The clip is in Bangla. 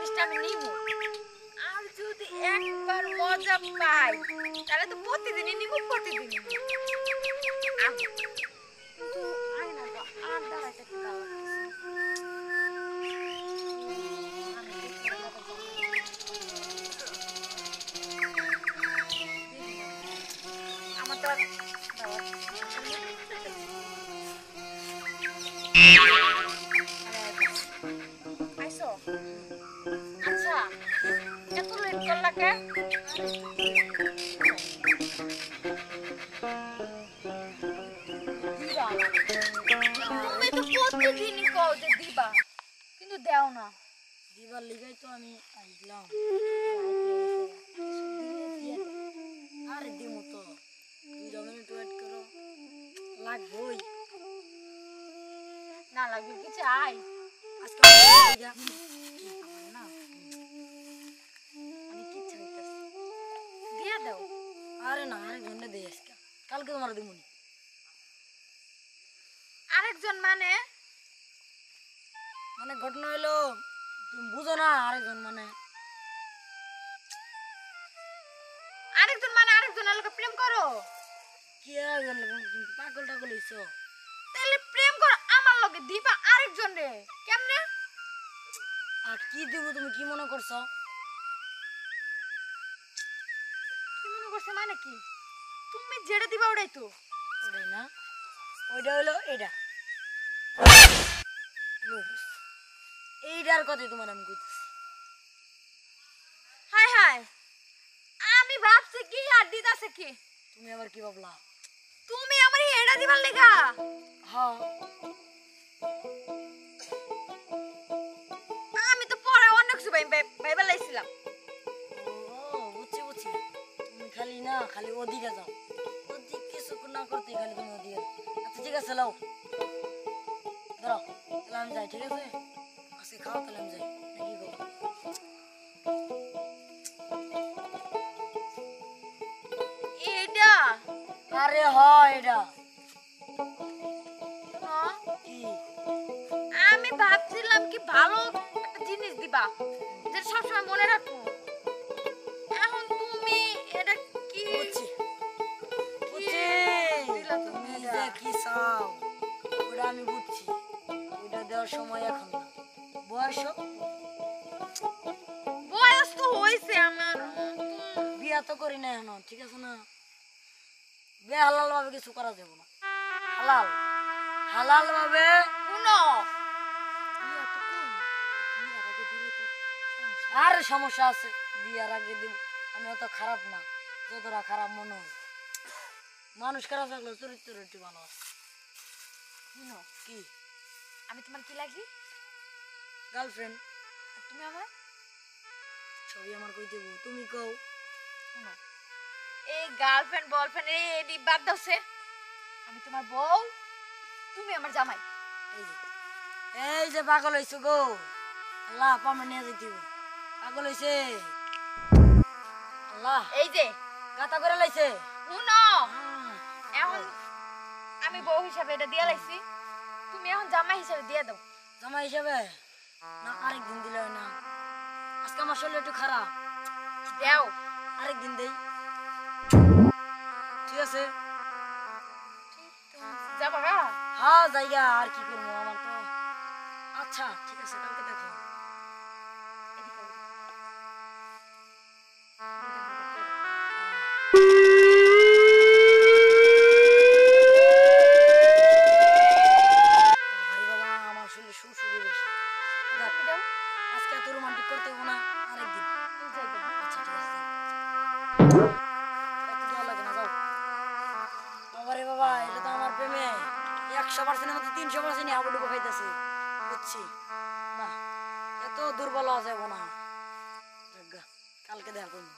জিনিসটা আমি নিব। আর যদি একবার মজা পাই তাহলে তো প্রতিদিনই নিব, প্রতিদিনই নিব। কিন্তু আয় না তো, আর দাঁড়াইতে একটু ভালো লাগতেছে। আমি দেখি না কত ভালো আমার তো আর আইসো। আচ্ছা, এত লেট করলা কে? দিবা তুমি তো প্রতিদিনই কও যে দিবা, কিন্তু দেও না। দিবার লিগাই তো আমি আইলাম। আরে দিমু তো, 2 মিনিট ওয়েট করো। লাগবই না লাগবে কি চাই? আজকে না আমি কি চাইতেছি, দিয়া দাও। আরে না, আরেক ঘন্টা দিয়ে আজকে, কালকে তোমার দিমুনি। আরেকজন মানে? মানে ঘটনা হইলো তুমি বুঝো না, আরেকজন মানে আরেকজনের লোকে প্রেম করো? কি আরেকজন পাগল টাগল হইছো? তাহলে প্রেম করো আমার লগে, দিবা আরেকজন রে কেমনে? আর কি দিব তুমি কি মনে করছো? কি মনে করছে মানে কি? তুমি যেটা দিবা ওটাই তো। ওটাই না, ওইটা হইলো এটা। এইটার কথাই তোমার আমি কইতেছি। হায় হায়, আমি ভাবছি কি আর দিতাছে কি? তুমি আবার কি ভাবলা? তুমি আমারে এটা দিবার লেগা? হ্যাঁ, আমি তো পরে অন্য কিছু ভাইবা লাইছিলাম। ও বুঝছি বুঝছি, তুমি খালি না খালি ওদিকে যাও, ওদিক কিছু না করতে খালি তুমি ওদিকে। আচ্ছা ঠিক আছে, লাও ধরো, তাহলে আমি যাই। ঠিক আছে, আজকে খাও, তাহলে আমি যাই নাকি গো? এটা আরে হয় এটা হ্যাঁ, কি? আমি ভাবছিলাম কি ভালো একটা জিনিস দিবা যেটা সবসময় মনে রাখবো। এখন তুমি এটা কি বুঝছি বুঝছি, দিলা তুমি এটা? যে কি চাও ওটা আমি বুঝছি। ওইটা দেওয়ার সময় এখন না, বয়স হোক। বয়স তো হয়েছে আমার। বিয়া তো করি না এখনো, ঠিক আছে না? বিয়ে হালাল ভাবে কিছু করা যাবে না। হালাল হালাল ভাবে শুনো, আর সমস্যা আছে, বিয়ার আগে দিব। আমি অত খারাপ না, যতটা খারাপ মনে হয়। মানুষ খারাপ থাকলে চরিত্র একটু ভালো আছে। শুনো, কি? আমি তোমার কি লাগি? গার্লফ্রেন্ড। আর তুমি আমার? ছবি আমার কই দেবো, তুমি কও। শুনো, এই গার্লফ্রেন্ড বয়ফ্রেন্ড এডি বাদ দাওছে। আমি তোমার বউ, তুমি আমার জামাই। এই যে পাগল হইছো গো, আল্লাহ পামে নিয়ে যেতে পাগল হইছে। আল্লাহ এই যে গাতা করে লাইছে। শুনো, এখন আমি বউ হিসাবে এটা দিয়ে লাইছি, তুমি এখন জামাই হিসাবে দিয়ে দাও। জামা হিসাবে না, আরেকদিন দিলে হয় না? আজকে আমার শরীর একটু খারাপ, দাও। আরেকদিন দেই। ঠিক আছে, যাবা গা? হ্যাঁ জায়গা, আর কি করবো আমার তো। আচ্ছা ঠিক আছে, কালকে দেখো। এদিকে, ওদিকে। বাবারে বাবা, আমার শরীরে সুরসুরি বেশি। দেখ, দাও। আজকে এত রোমান্টিক করতে হবো না, আরেকদিন। তুমি যাইবে না? আচ্ছা ঠিক আছে, এত দেওয়া লাগে না, যাও। বাবারে বাবা, এটা তো আমার প্রেমে 100% মতো 300% হাবুডুবু খাইতেছে, বুঝছি না। এত দুর্বল হওয়া যাবো না, যাক গা, কালকে দেখা করবো।